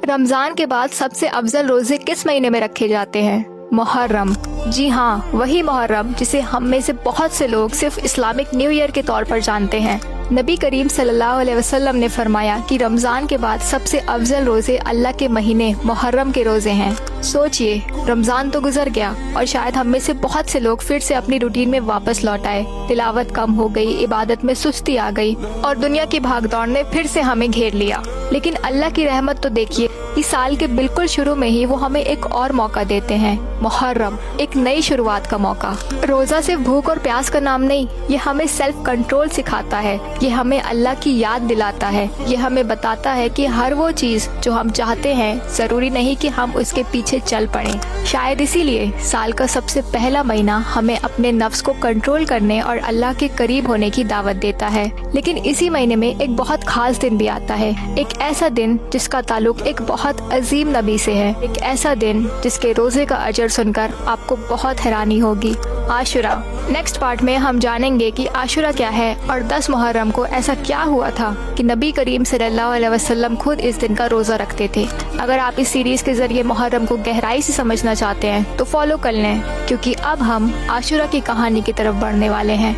رمضان کے بعد سب سے افضل روزے کس مہینے میں رکھے جاتے ہیں؟ محرم۔ جی ہاں، وہی محرم جسے ہم میں سے بہت سے لوگ صرف اسلامک نیو ایئر کے طور پر جانتے ہیں۔ نبی کریم صلی اللہ علیہ وسلم نے فرمایا کہ رمضان کے بعد سب سے افضل روزے اللہ کے مہینے محرم کے روزے ہیں۔ سوچئے، رمضان تو گزر گیا اور شاید ہم میں سے بہت سے لوگ پھر سے اپنی روٹین میں واپس لوٹ آئے۔ تلاوت کم ہو گئی، عبادت میں سستی آ گئی اور دنیا کی بھاگ دوڑ نے پھر سے ہمیں گھیر لیا۔ لیکن اللہ کی رحمت تو دیکھیے کہ سال کے بالکل شروع میں ہی وہ ہمیں ایک اور موقع دیتے ہیں، محرم، ایک نئی شروعات کا موقع۔ روزہ صرف بھوک اور پیاس کا نام نہیں، یہ ہمیں سیلف کنٹرول سکھاتا ہے، یہ ہمیں اللہ کی یاد دلاتا ہے، یہ ہمیں بتاتا ہے کہ ہر وہ چیز جو ہم چاہتے ہیں ضروری نہیں کہ ہم اس کے پیچھے چل پڑیں۔ شاید اسی لیے سال کا سب سے پہلا مہینہ ہمیں اپنے نفس کو کنٹرول کرنے اور اللہ کے قریب ہونے کی دعوت دیتا ہے۔ لیکن اسی مہینے میں ایک بہت خاص دن بھی آتا ہے، ایک ایسا دن جس کا تعلق ایک بہت عظیم نبی سے ہے، ایک ایسا دن جس کے روزے کا اجر سن کر آپ کو بہت حیرانی ہوگی، عاشورہ۔ نیکسٹ پارٹ میں ہم جانیں گے کہ عاشورہ کیا ہے اور 10 محرم کو ایسا کیا ہوا تھا کہ نبی کریم صلی اللہ علیہ وسلم خود اس دن کا روزہ رکھتے تھے۔ اگر آپ اس سیریز کے ذریعے محرم کو گہرائی سے سمجھنا چاہتے ہیں تو فالو کر لیں، کیونکہ اب ہم عاشورہ کی کہانی کی طرف بڑھنے والے ہیں۔